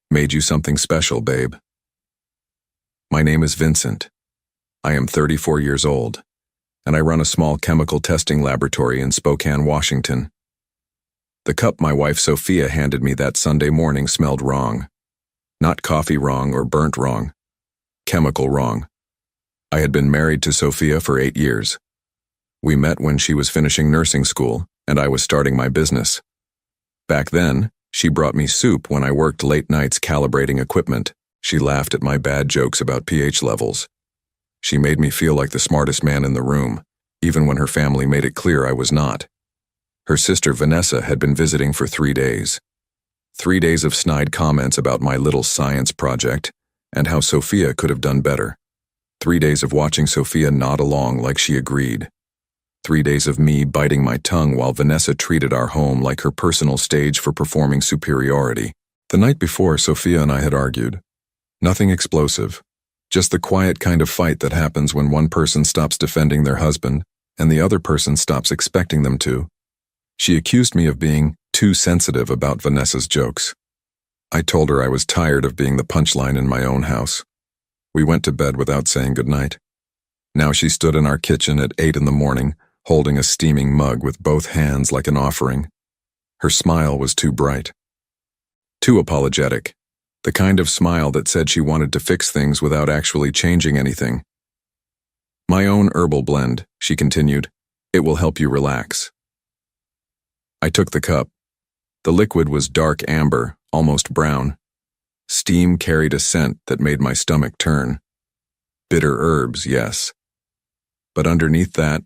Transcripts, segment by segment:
Made you something special, babe. My name is Vincent. I am 34 years old, and I run a small chemical testing laboratory in Spokane, Washington. The cup my wife Sophia handed me that Sunday morning smelled wrong. Not coffee wrong or burnt wrong. Chemical wrong. I had been married to Sophia for 8 years. We met when she was finishing nursing school, and I was starting my business. Back then, she brought me soup when I worked late nights calibrating equipment. She laughed at my bad jokes about pH levels. She made me feel like the smartest man in the room, even when her family made it clear I was not. Her sister Vanessa had been visiting for 3 days. 3 days of snide comments about my little science project and how Sophia could have done better. 3 days of watching Sophia nod along like she agreed. 3 days of me biting my tongue while Vanessa treated our home like her personal stage for performing superiority. The night before, Sophia and I had argued. Nothing explosive, just the quiet kind of fight that happens when one person stops defending their husband and the other person stops expecting them to. She accused me of being too sensitive about Vanessa's jokes. I told her I was tired of being the punchline in my own house. We went to bed without saying goodnight. Now she stood in our kitchen at 8 in the morning, holding a steaming mug with both hands like an offering. Her smile was too bright. Too apologetic. The kind of smile that said she wanted to fix things without actually changing anything. My own herbal blend, she continued. It will help you relax. I took the cup. The liquid was dark amber, almost brown. Steam carried a scent that made my stomach turn. Bitter herbs, yes. But underneath that,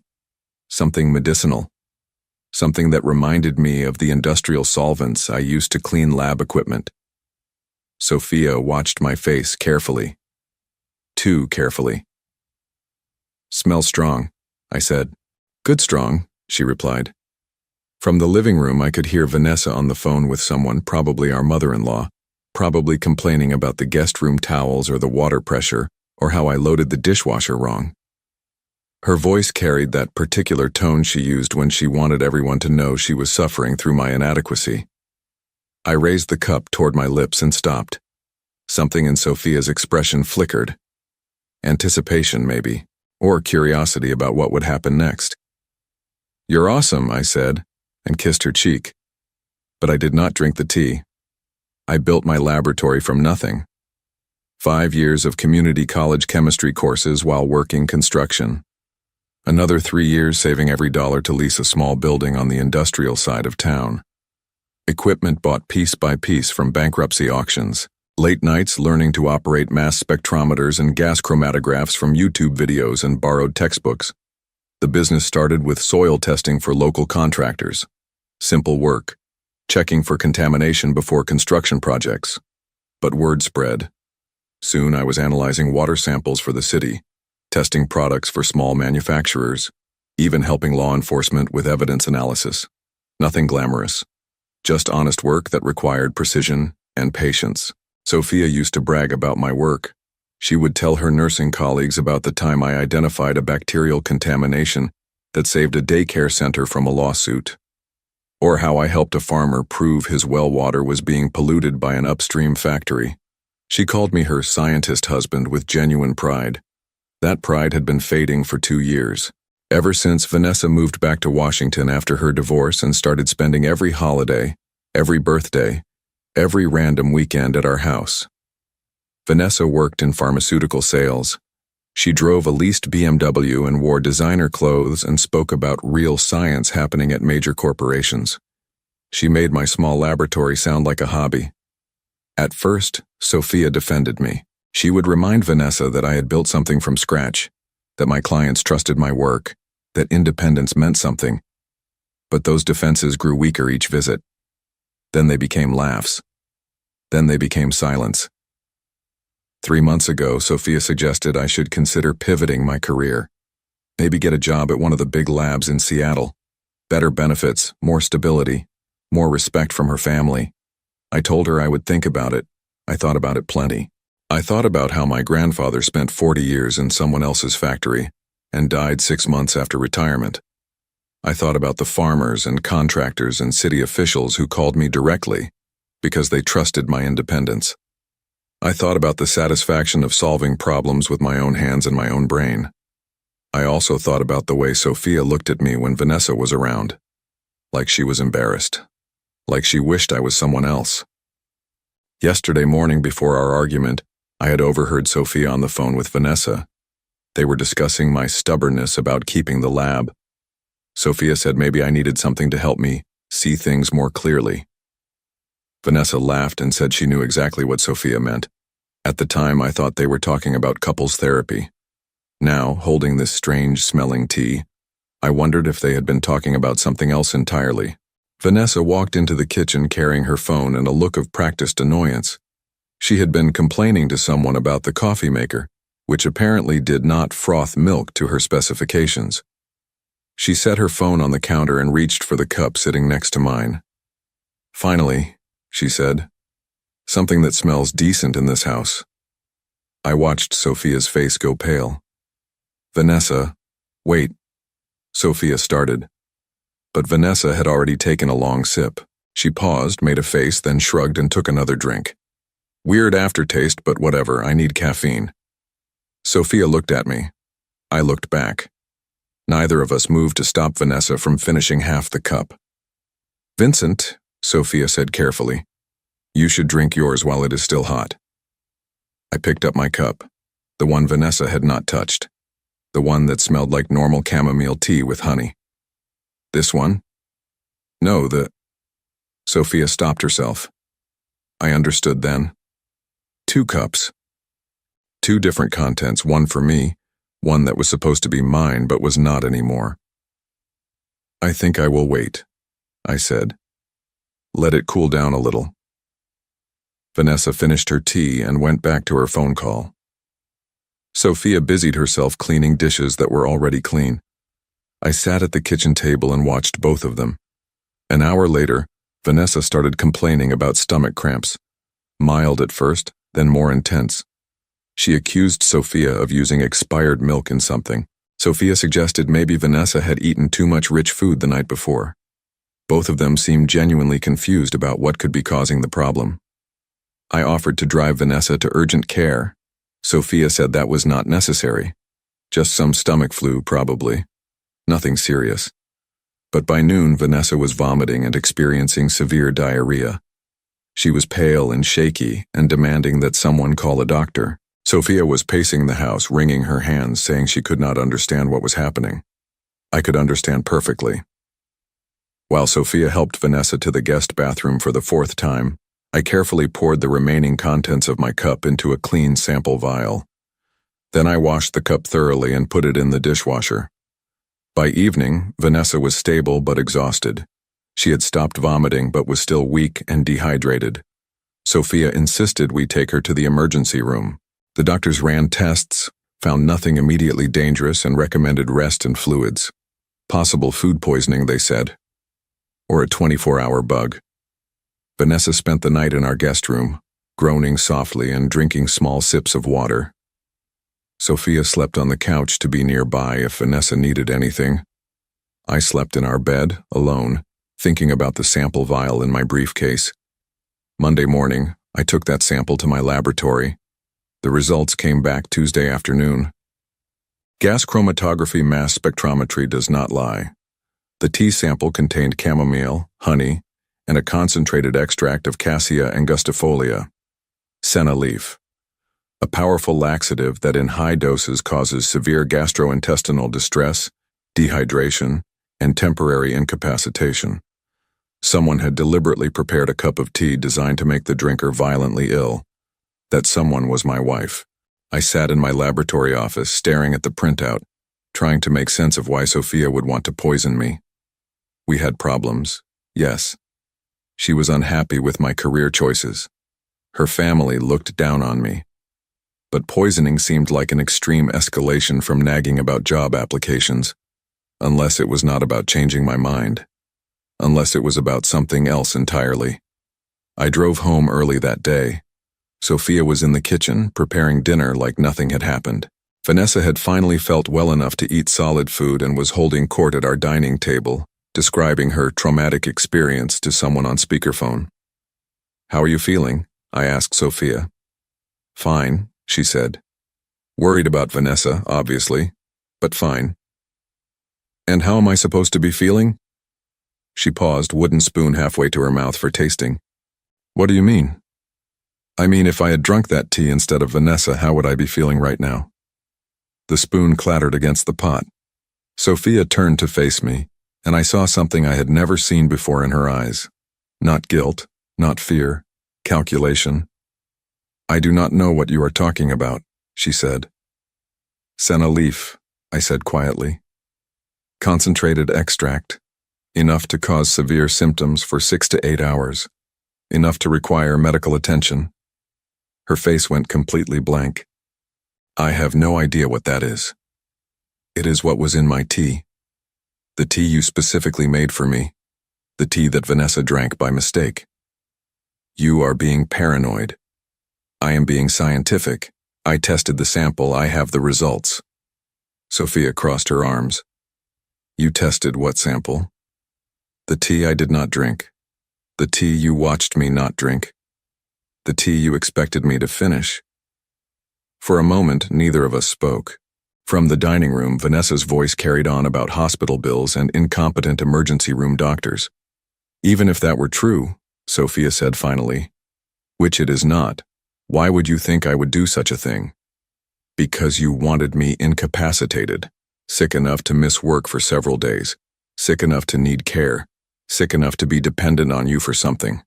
something medicinal. Something that reminded me of the industrial solvents I used to clean lab equipment. Sophia watched my face carefully. Too carefully. Smell strong, I said. Good strong, she replied. From the living room, I could hear Vanessa on the phone with someone, probably our mother-in-law, probably complaining about the guest room towels or the water pressure, or how I loaded the dishwasher wrong. Her voice carried that particular tone she used when she wanted everyone to know she was suffering through my inadequacy. I raised the cup toward my lips and stopped. Something in Sophia's expression flickered. Anticipation, maybe, or curiosity about what would happen next. "You're awesome," I said, and kissed her cheek. But I did not drink the tea. I built my laboratory from nothing. 5 years of community college chemistry courses while working construction. Another 3 years saving every dollar to lease a small building on the industrial side of town. Equipment bought piece by piece from bankruptcy auctions. Late nights learning to operate mass spectrometers and gas chromatographs from YouTube videos and borrowed textbooks. The business started with soil testing for local contractors. Simple work, checking for contamination before construction projects. But word spread. Soon I was analyzing water samples for the city, testing products for small manufacturers, even helping law enforcement with evidence analysis. Nothing glamorous, just honest work that required precision and patience. Sophia used to brag about my work. She would tell her nursing colleagues about the time I identified a bacterial contamination that saved a daycare center from a lawsuit, or how I helped a farmer prove his well water was being polluted by an upstream factory. She called me her scientist husband with genuine pride. That pride had been fading for 2 years, ever since Vanessa moved back to Washington after her divorce and started spending every holiday, every birthday, every random weekend at our house. Vanessa worked in pharmaceutical sales. She drove a leased BMW and wore designer clothes and spoke about real science happening at major corporations. She made my small laboratory sound like a hobby. At first, Sophia defended me. She would remind Vanessa that I had built something from scratch, that my clients trusted my work, that independence meant something. But those defenses grew weaker each visit. Then they became laughs. Then they became silence. 3 months ago, Sophia suggested I should consider pivoting my career. Maybe get a job at one of the big labs in Seattle. Better benefits, more stability, more respect from her family. I told her I would think about it. I thought about it plenty. I thought about how my grandfather spent 40 years in someone else's factory and died 6 months after retirement. I thought about the farmers and contractors and city officials who called me directly because they trusted my independence. I thought about the satisfaction of solving problems with my own hands and my own brain. I also thought about the way Sophia looked at me when Vanessa was around. Like she was embarrassed. Like she wished I was someone else. Yesterday morning before our argument, I had overheard Sophia on the phone with Vanessa. They were discussing my stubbornness about keeping the lab. Sophia said maybe I needed something to help me see things more clearly. Vanessa laughed and said she knew exactly what Sophia meant. At the time, I thought they were talking about couples therapy. Now, holding this strange-smelling tea, I wondered if they had been talking about something else entirely. Vanessa walked into the kitchen carrying her phone and a look of practiced annoyance. She had been complaining to someone about the coffee maker, which apparently did not froth milk to her specifications. She set her phone on the counter and reached for the cup sitting next to mine. "Finally," she said, "something that smells decent in this house." I watched Sophia's face go pale. "Vanessa, wait," Sophia started. But Vanessa had already taken a long sip. She paused, made a face, then shrugged and took another drink. "Weird aftertaste, but whatever, I need caffeine." Sophia looked at me. I looked back. Neither of us moved to stop Vanessa from finishing half the cup. "Vincent," Sophia said carefully, "you should drink yours while it is still hot." I picked up my cup, the one Vanessa had not touched, the one that smelled like normal chamomile tea with honey. "This one?" "No, Sophia stopped herself. I understood then. 2 cups. 2 different contents, one for me, one that was supposed to be mine but was not anymore. "I think I will wait," I said. "Let it cool down a little." Vanessa finished her tea and went back to her phone call. Sophia busied herself cleaning dishes that were already clean. I sat at the kitchen table and watched both of them. An hour later, Vanessa started complaining about stomach cramps. Mild at first, then more intense. She accused Sophia of using expired milk in something. Sophia suggested maybe Vanessa had eaten too much rich food the night before. Both of them seemed genuinely confused about what could be causing the problem. I offered to drive Vanessa to urgent care. Sophia said that was not necessary. Just some stomach flu, probably. Nothing serious. But by noon, Vanessa was vomiting and experiencing severe diarrhea. She was pale and shaky and demanding that someone call a doctor. Sophia was pacing the house, wringing her hands, saying she could not understand what was happening. I could understand perfectly. While Sophia helped Vanessa to the guest bathroom for the 4th time, I carefully poured the remaining contents of my cup into a clean sample vial. Then I washed the cup thoroughly and put it in the dishwasher. By evening, Vanessa was stable but exhausted. She had stopped vomiting but was still weak and dehydrated. Sophia insisted we take her to the emergency room. The doctors ran tests, found nothing immediately dangerous, and recommended rest and fluids. Possible food poisoning, they said. Or a 24-hour bug. Vanessa spent the night in our guest room, groaning softly and drinking small sips of water. Sophia slept on the couch to be nearby if Vanessa needed anything. I slept in our bed, alone, thinking about the sample vial in my briefcase. Monday morning, I took that sample to my laboratory. The results came back Tuesday afternoon. Gas chromatography mass spectrometry does not lie. The tea sample contained chamomile, honey, and a concentrated extract of cassia angustifolia, senna leaf, a powerful laxative that in high doses causes severe gastrointestinal distress, dehydration, and temporary incapacitation. Someone had deliberately prepared a cup of tea designed to make the drinker violently ill. That someone was my wife. I sat in my laboratory office, staring at the printout, trying to make sense of why Sophia would want to poison me. We had problems, yes. She was unhappy with my career choices. Her family looked down on me. But poisoning seemed like an extreme escalation from nagging about job applications, unless it was not about changing my mind, unless it was about something else entirely. I drove home early that day. Sophia was in the kitchen, preparing dinner like nothing had happened. Vanessa had finally felt well enough to eat solid food and was holding court at our dining table, describing her traumatic experience to someone on speakerphone. "How are you feeling?" I asked Sophia. Fine, she said. Worried about Vanessa, obviously, but fine. And how am I supposed to be feeling? She paused, wooden spoon halfway to her mouth for tasting. What do you mean? I mean, if I had drunk that tea instead of Vanessa, how would I be feeling right now? The spoon clattered against the pot. Sophia turned to face me, and I saw something I had never seen before in her eyes. Not guilt, not fear, calculation. I do not know what you are talking about, she said. Senna leaf, I said quietly. Concentrated extract. Enough to cause severe symptoms for 6 to 8 hours. Enough to require medical attention. Her face went completely blank. I have no idea what that is. It is what was in my tea. The tea you specifically made for me. The tea that Vanessa drank by mistake. You are being paranoid. I am being scientific. I tested the sample. I have the results. Sophia crossed her arms. You tested what sample? The tea I did not drink. The tea you watched me not drink. The tea you expected me to finish. For a moment, neither of us spoke. From the dining room, Vanessa's voice carried on about hospital bills and incompetent emergency room doctors. Even if that were true, Sophia said finally, which it is not, why would you think I would do such a thing? Because you wanted me incapacitated, sick enough to miss work for several days, sick enough to need care, sick enough to be dependent on you for something.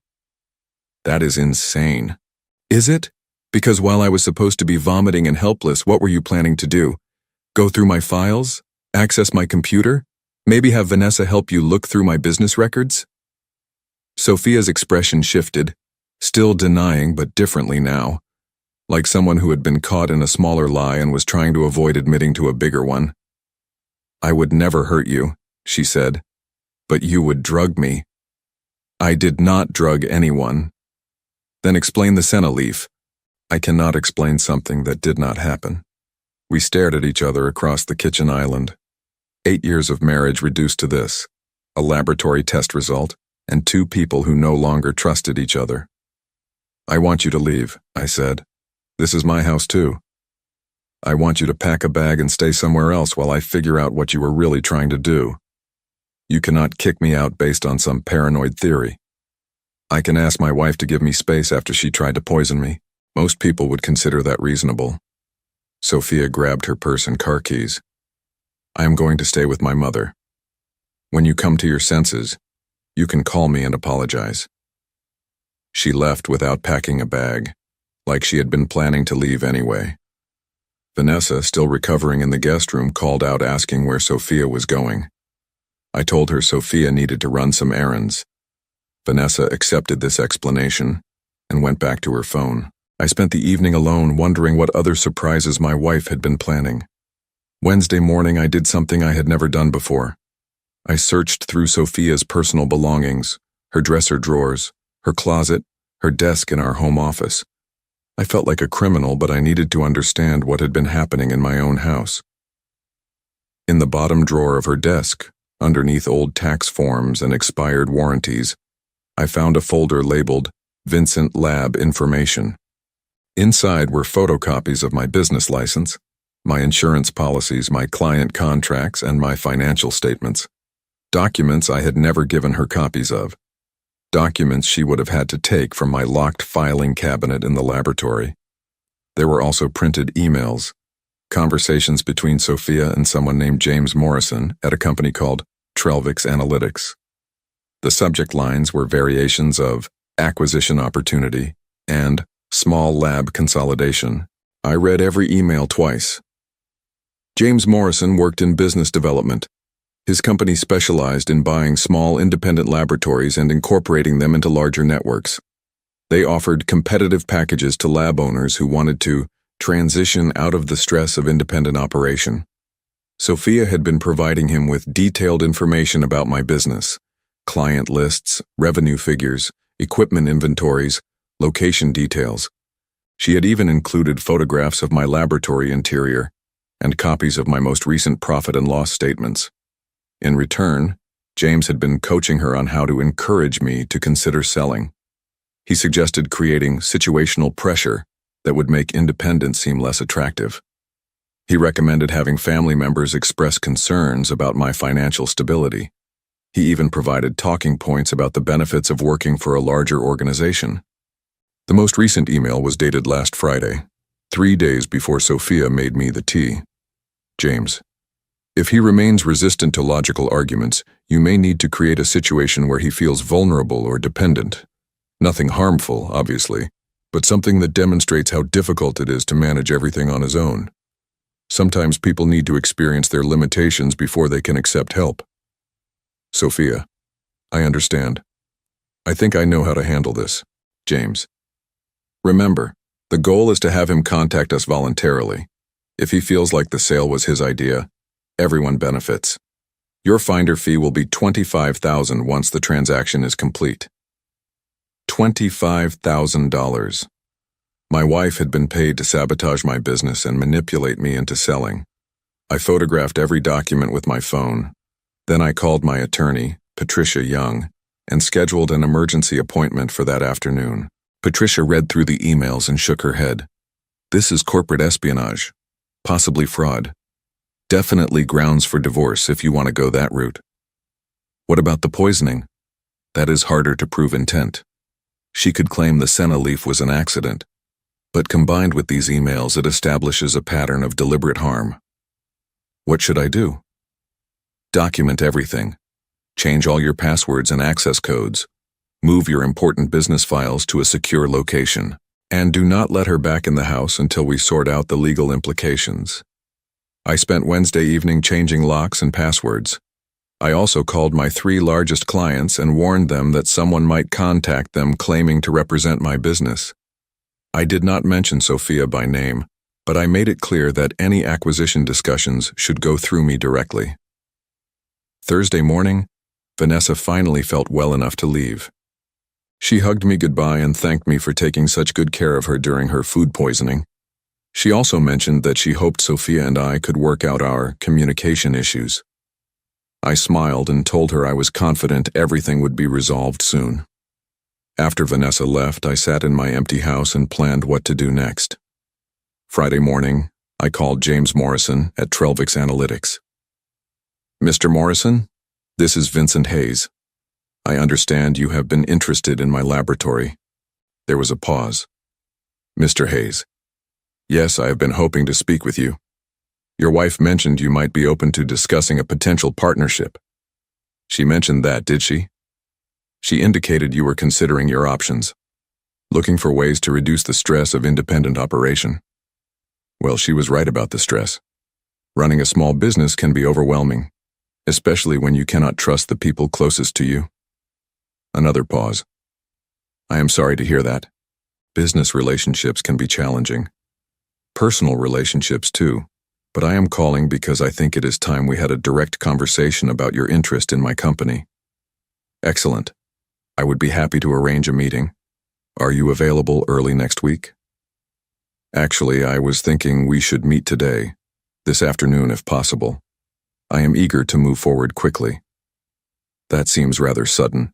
That is insane. Is it? Because while I was supposed to be vomiting and helpless, what were you planning to do? Go through my files? Access my computer? Maybe have Vanessa help you look through my business records? Sophia's expression shifted, still denying but differently now, like someone who had been caught in a smaller lie and was trying to avoid admitting to a bigger one. I would never hurt you, she said, but you would drug me. I did not drug anyone. Then explain the senna leaf. I cannot explain something that did not happen. We stared at each other across the kitchen island. 8 years of marriage reduced to this, a laboratory test result, and 2 people who no longer trusted each other. I want you to leave, I said. This is my house too. I want you to pack a bag and stay somewhere else while I figure out what you were really trying to do. You cannot kick me out based on some paranoid theory. I can ask my wife to give me space after she tried to poison me. Most people would consider that reasonable. Sophia grabbed her purse and car keys. I am going to stay with my mother. When you come to your senses, you can call me and apologize. She left without packing a bag, like she had been planning to leave anyway. Vanessa, still recovering in the guest room, called out asking where Sophia was going. I told her Sophia needed to run some errands. Vanessa accepted this explanation and went back to her phone. I spent the evening alone wondering what other surprises my wife had been planning. Wednesday morning I did something I had never done before. I searched through Sophia's personal belongings, her dresser drawers, her closet, her desk in our home office. I felt like a criminal, but I needed to understand what had been happening in my own house. In the bottom drawer of her desk, underneath old tax forms and expired warranties, I found a folder labeled Vincent Lab Information. Inside were photocopies of my business license, my insurance policies, my client contracts, and my financial statements. Documents I had never given her copies of. Documents she would have had to take from my locked filing cabinet in the laboratory. There were also printed emails, conversations between Sophia and someone named James Morrison at a company called Trelvix Analytics. The subject lines were variations of acquisition opportunity and small lab consolidation. I read every email twice. James Morrison worked in business development. His company specialized in buying small independent laboratories and incorporating them into larger networks. They offered competitive packages to lab owners who wanted to transition out of the stress of independent operation. Sophia had been providing him with detailed information about my business, client lists, revenue figures, equipment inventories, location details. She had even included photographs of my laboratory interior and copies of my most recent profit and loss statements. In return, James had been coaching her on how to encourage me to consider selling. He suggested creating situational pressure that would make independence seem less attractive. He recommended having family members express concerns about my financial stability. He even provided talking points about the benefits of working for a larger organization. The most recent email was dated last Friday, 3 days before Sophia made me the tea. James, if he remains resistant to logical arguments, you may need to create a situation where he feels vulnerable or dependent. Nothing harmful, obviously, but something that demonstrates how difficult it is to manage everything on his own. Sometimes people need to experience their limitations before they can accept help. Sophia, I understand. I think I know how to handle this. James. Remember, the goal is to have him contact us voluntarily. If he feels like the sale was his idea, everyone benefits. Your finder fee will be $25,000 once the transaction is complete. $25,000. My wife had been paid to sabotage my business and manipulate me into selling. I photographed every document with my phone. Then I called my attorney, Patricia Young, and scheduled an emergency appointment for that afternoon. Patricia read through the emails and shook her head. This is corporate espionage, possibly fraud. Definitely grounds for divorce if you want to go that route. What about the poisoning? That is harder to prove intent. She could claim the senna leaf was an accident, but combined with these emails, it establishes a pattern of deliberate harm. What should I do? Document everything. Change all your passwords and access codes. Move your important business files to a secure location. And do not let her back in the house until we sort out the legal implications. I spent Wednesday evening changing locks and passwords. I also called my 3 largest clients and warned them that someone might contact them claiming to represent my business. I did not mention Sophia by name, but I made it clear that any acquisition discussions should go through me directly. Thursday morning, Vanessa finally felt well enough to leave. She hugged me goodbye and thanked me for taking such good care of her during her food poisoning. She also mentioned that she hoped Sophia and I could work out our communication issues. I smiled and told her I was confident everything would be resolved soon. After Vanessa left, I sat in my empty house and planned what to do next. Friday morning, I called James Morrison at Trelvix Analytics. Mr. Morrison, this is Vincent Hayes. I understand you have been interested in my laboratory. There was a pause. Mr. Hayes. Yes, I have been hoping to speak with you. Your wife mentioned you might be open to discussing a potential partnership. She mentioned that, did she? She indicated you were considering your options, looking for ways to reduce the stress of independent operation. Well, she was right about the stress. Running a small business can be overwhelming, especially when you cannot trust the people closest to you. Another pause. I am sorry to hear that. Business relationships can be challenging. Personal relationships too, but I am calling because I think it is time we had a direct conversation about your interest in my company. Excellent. I would be happy to arrange a meeting. Are you available early next week? Actually, I was thinking we should meet today, this afternoon if possible. I am eager to move forward quickly. That seems rather sudden.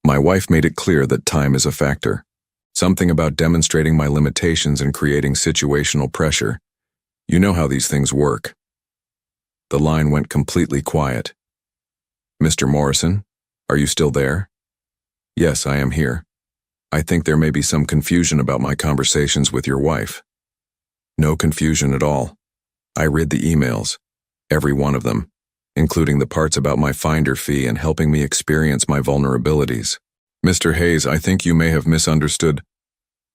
My wife made it clear that time is a factor. Something about demonstrating my limitations and creating situational pressure. You know how these things work. The line went completely quiet. Mr. Morrison, are you still there? Yes, I am here. I think there may be some confusion about my conversations with your wife. No confusion at all. I read the emails, every one of them, including the parts about my finder fee and helping me experience my vulnerabilities. Mr. Hayes, I think you may have misunderstood.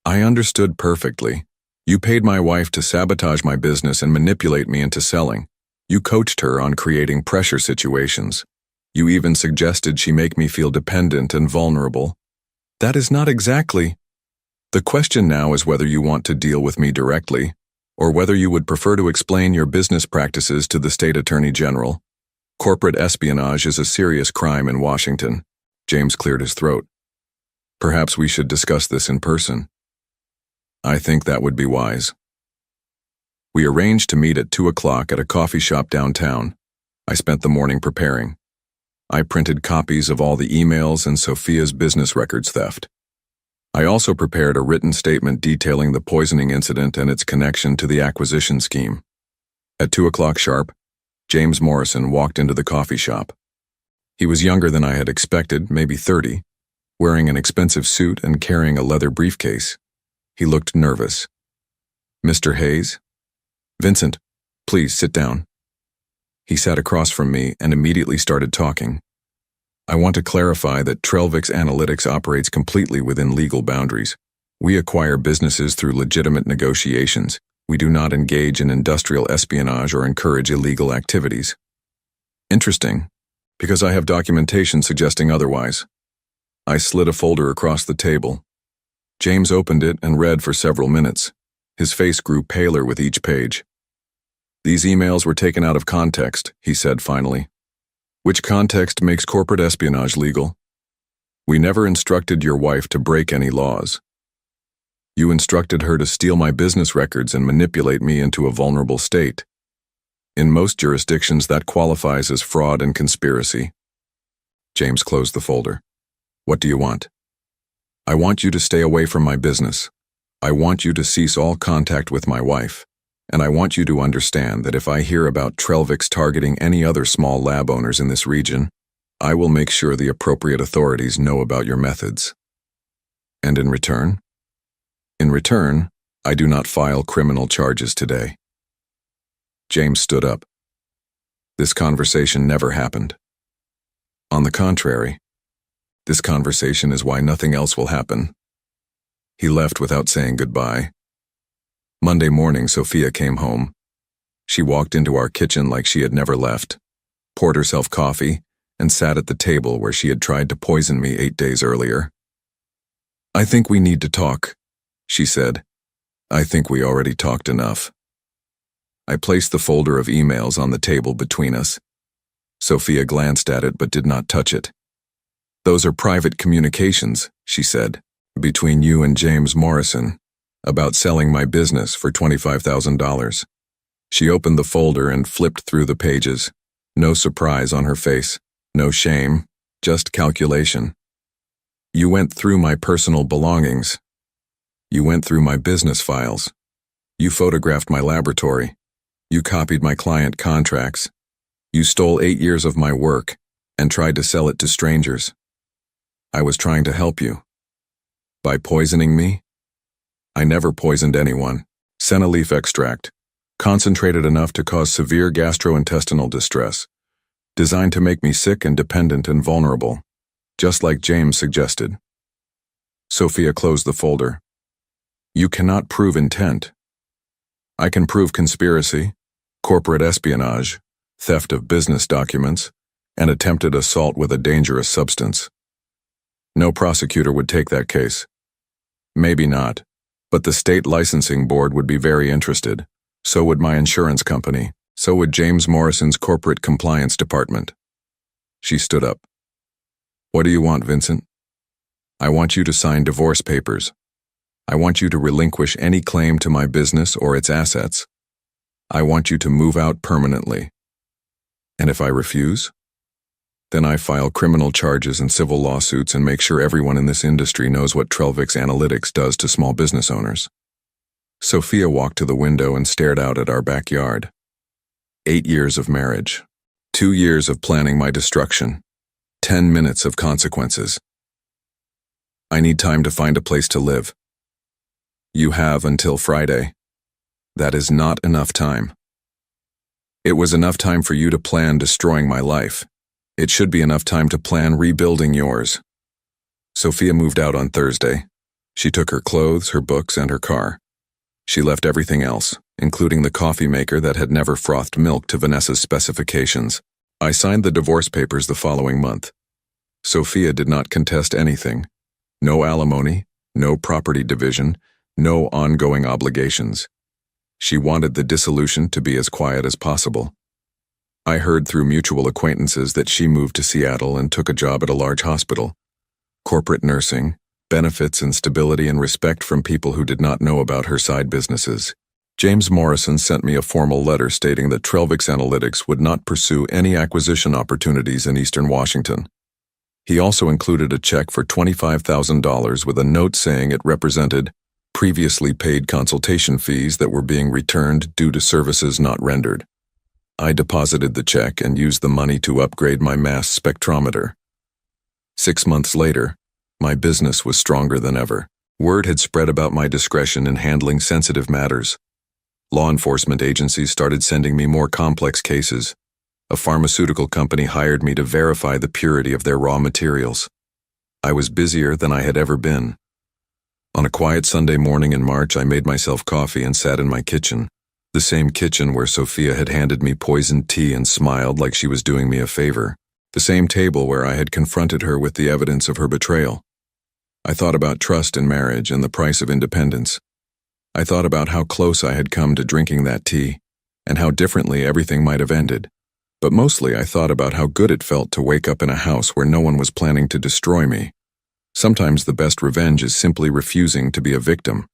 I understood perfectly. You paid my wife to sabotage my business and manipulate me into selling. You coached her on creating pressure situations. You even suggested she make me feel dependent and vulnerable. That is not exactly. The question now is whether you want to deal with me directly, or whether you would prefer to explain your business practices to the state attorney general. Corporate espionage is a serious crime in Washington. James cleared his throat. Perhaps we should discuss this in person. I think that would be wise. We arranged to meet at 2 o'clock at a coffee shop downtown. I spent the morning preparing. I printed copies of all the emails and Sophia's business records theft. I also prepared a written statement detailing the poisoning incident and its connection to the acquisition scheme. At 2 o'clock sharp, James Morrison walked into the coffee shop. He was younger than I had expected, maybe 30, wearing an expensive suit and carrying a leather briefcase. He looked nervous. "Mr. Hayes?" "Vincent, please sit down." He sat across from me and immediately started talking. "I want to clarify that Trellvix Analytics operates completely within legal boundaries. We acquire businesses through legitimate negotiations. We do not engage in industrial espionage or encourage illegal activities." "Interesting, because I have documentation suggesting otherwise." I slid a folder across the table. James opened it and read for several minutes. His face grew paler with each page. "These emails were taken out of context," he said finally. "Which context makes corporate espionage legal? We never instructed your wife to break any laws. You instructed her to steal my business records and manipulate me into a vulnerable state. In most jurisdictions, that qualifies as fraud and conspiracy." James closed the folder. "What do you want?" "I want you to stay away from my business. I want you to cease all contact with my wife. And I want you to understand that if I hear about Trellvix targeting any other small lab owners in this region, I will make sure the appropriate authorities know about your methods. And in return? In return, I do not file criminal charges today." James stood up. "This conversation never happened. On the contrary, this conversation is why nothing else will happen." He left without saying goodbye. Monday morning, Sophia came home. She walked into our kitchen like she had never left, poured herself coffee, and sat at the table where she had tried to poison me 8 days earlier. "I think we need to talk," she said. "I think we already talked enough." I placed the folder of emails on the table between us. Sophia glanced at it but did not touch it. "Those are private communications," she said, "between you and James Morrison, about selling my business for $25,000. She opened the folder and flipped through the pages. No surprise on her face, no shame, just calculation. "You went through my personal belongings. You went through my business files. You photographed my laboratory. You copied my client contracts. You stole 8 years of my work and tried to sell it to strangers. I was trying to help you. By poisoning me? I never poisoned anyone. Senna leaf extract, concentrated enough to cause severe gastrointestinal distress, designed to make me sick and dependent and vulnerable, just like James suggested." Sophia closed the folder. "You cannot prove intent. I can prove conspiracy, corporate espionage, theft of business documents, and attempted assault with a dangerous substance. No prosecutor would take that case. Maybe not, but the state licensing board would be very interested. So would my insurance company. So would James Morrison's corporate compliance department." She stood up. "What do you want, Vincent?" "I want you to sign divorce papers. I want you to relinquish any claim to my business or its assets. I want you to move out permanently. And if I refuse? Then I file criminal charges and civil lawsuits and make sure everyone in this industry knows what Trellvix Analytics does to small business owners." Sophia walked to the window and stared out at our backyard. 8 years of marriage. 2 years of planning my destruction. 10 minutes of consequences. I need time to find a place to live. You have until Friday. That is not enough time. It was enough time for you to plan destroying my life. It should be enough time to plan rebuilding yours. Sophia moved out on Thursday. She took her clothes, her books, and her car. She left everything else, including the coffee maker that had never frothed milk to Vanessa's specifications. I signed the divorce papers the following month. Sophia did not contest anything. No alimony, no property division, no ongoing obligations. She wanted the dissolution to be as quiet as possible. I heard through mutual acquaintances that she moved to Seattle and took a job at a large hospital. Corporate nursing, benefits and stability and respect from people who did not know about her side businesses. James Morrison sent me a formal letter stating that Trellvix Analytics would not pursue any acquisition opportunities in Eastern Washington. He also included a check for $25,000 with a note saying it represented previously paid consultation fees that were being returned due to services not rendered. I deposited the check and used the money to upgrade my mass spectrometer. 6 months later, my business was stronger than ever. Word had spread about my discretion in handling sensitive matters. Law enforcement agencies started sending me more complex cases. A pharmaceutical company hired me to verify the purity of their raw materials. I was busier than I had ever been. On a quiet Sunday morning in March, I made myself coffee and sat in my kitchen, the same kitchen where Sophia had handed me poisoned tea and smiled like she was doing me a favor, the same table where I had confronted her with the evidence of her betrayal. I thought about trust in marriage and the price of independence. I thought about how close I had come to drinking that tea, and how differently everything might have ended. But mostly I thought about how good it felt to wake up in a house where no one was planning to destroy me. Sometimes the best revenge is simply refusing to be a victim.